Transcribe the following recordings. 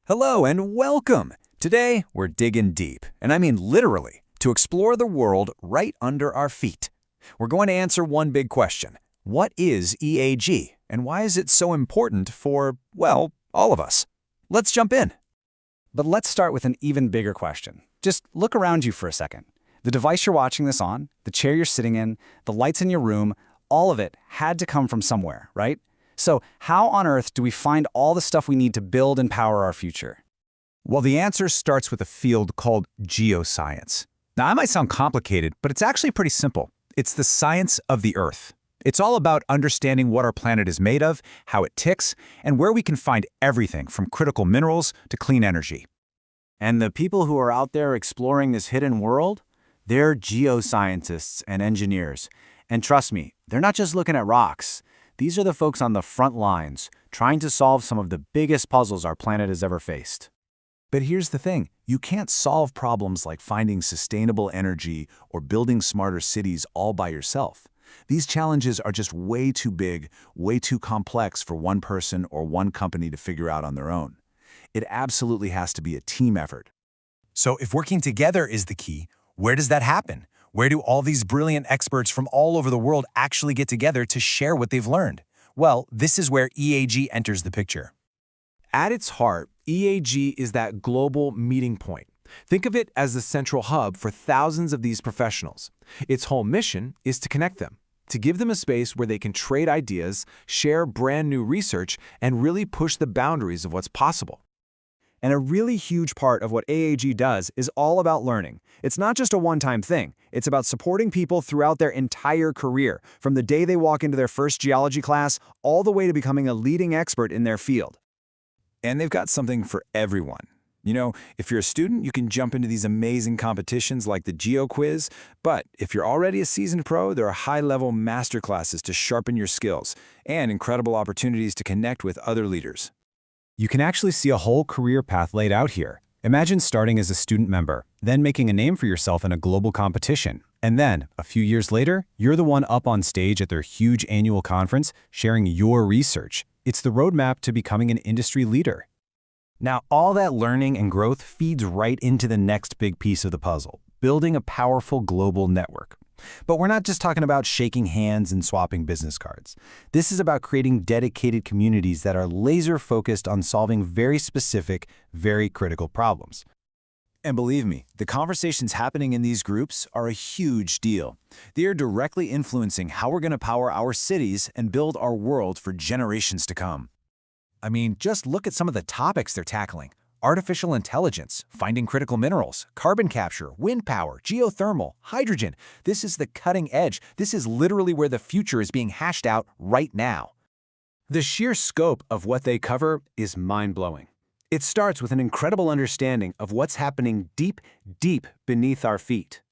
Hello and welcome! Today, we're digging deep, and I mean literally, to explore the world right under our feet. We're going to answer one big question. What is EAGE, and why is it so important for, well, all of us? Let's jump in. But let's start with an even bigger question. Just look around you for a second. The device you're watching this on, the chair you're sitting in, the lights in your room, all of it had to come from somewhere, right? So how on earth do we find all the stuff we need to build and power our future? Well, the answer starts with a field called geoscience. Now, that might sound complicated, but it's actually pretty simple. It's the science of the Earth. It's all about understanding what our planet is made of, how it ticks, and where we can find everything from critical minerals to clean energy. And the people who are out there exploring this hidden world, they're geoscientists and engineers. And trust me, they're not just looking at rocks. These are the folks on the front lines, trying to solve some of the biggest puzzles our planet has ever faced. But here's the thing, you can't solve problems like finding sustainable energy or building smarter cities all by yourself. These challenges are just way too big, way too complex for one person or one company to figure out on their own. It absolutely has to be a team effort. So if working together is the key, where does that happen? Where do all these brilliant experts from all over the world actually get together to share what they've learned? Well, this is where EAGE enters the picture. At its heart, EAGE is that global meeting point. Think of it as the central hub for thousands of these professionals. Its whole mission is to connect them, to give them a space where they can trade ideas, share brand new research, and really push the boundaries of what's possible. And a really huge part of what EAGE does is all about learning. It's not just a one-time thing. It's about supporting people throughout their entire career, from the day they walk into their first geology class all the way to becoming a leading expert in their field. And they've got something for everyone. You know, if you're a student, you can jump into these amazing competitions like the Geo Quiz, but if you're already a seasoned pro, there are high-level masterclasses to sharpen your skills and incredible opportunities to connect with other leaders. You can actually see a whole career path laid out here. Imagine starting as a student member, then making a name for yourself in a global competition. And then, a few years later, you're the one up on stage at their huge annual conference sharing your research. It's the roadmap to becoming an industry leader. Now, all that learning and growth feeds right into the next big piece of the puzzle, building a powerful global network. But we're not just talking about shaking hands and swapping business cards. This is about creating dedicated communities that are laser-focused on solving very specific, very critical problems. And believe me, the conversations happening in these groups are a huge deal. They are directly influencing how we're going to power our cities and build our world for generations to come. I mean, just look at some of the topics they're tackling. Artificial intelligence, finding critical minerals, carbon capture, wind power, geothermal, hydrogen. This is the cutting edge. This is literally where the future is being hashed out right now. The sheer scope of what they cover is mind-blowing. It starts with an incredible understanding of what's happening deep, deep beneath our feet.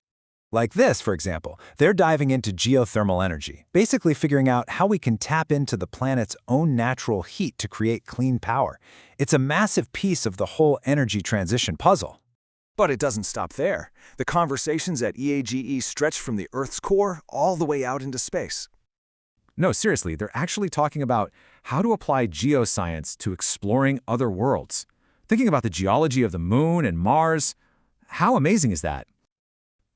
Like this, for example, they're diving into geothermal energy, basically figuring out how we can tap into the planet's own natural heat to create clean power. It's a massive piece of the whole energy transition puzzle. But it doesn't stop there. The conversations at EAGE stretch from the Earth's core all the way out into space. No, seriously, they're actually talking about how to apply geoscience to exploring other worlds. Thinking about the geology of the Moon and Mars. How amazing is that?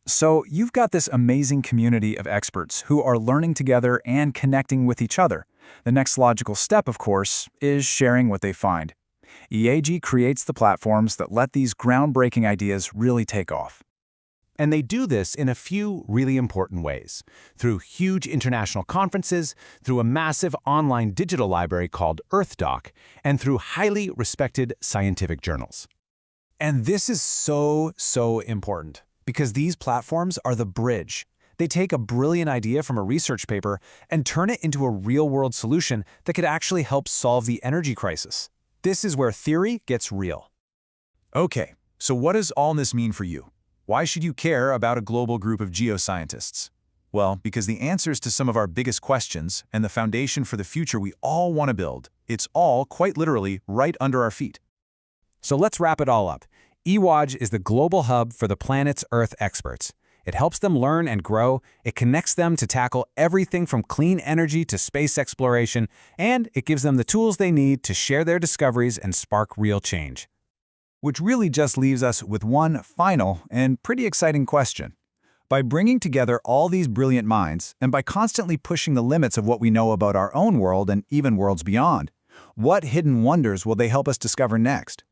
So you've got this amazing community of experts who are learning together and connecting with each other. The next logical step, of course, is sharing what they find. EAGE creates the platforms that let these groundbreaking ideas really take off. And they do this in a few really important ways. Through huge international conferences, through a massive online digital library called EarthDoc, and through highly respected scientific journals. And this is so important, because these platforms are the bridge. They take a brilliant idea from a research paper and turn it into a real-world solution that could actually help solve the energy crisis. This is where theory gets real. Okay, so what does all this mean for you? Why should you care about a global group of geoscientists? Well, because the answers to some of our biggest questions and the foundation for the future we all want to build, it's all, quite literally, right under our feet. So let's wrap it all up. EAGE is the global hub for the planet's Earth experts. It helps them learn and grow, it connects them to tackle everything from clean energy to space exploration, and it gives them the tools they need to share their discoveries and spark real change. Which really just leaves us with one final and pretty exciting question. By bringing together all these brilliant minds, and by constantly pushing the limits of what we know about our own world and even worlds beyond, what hidden wonders will they help us discover next?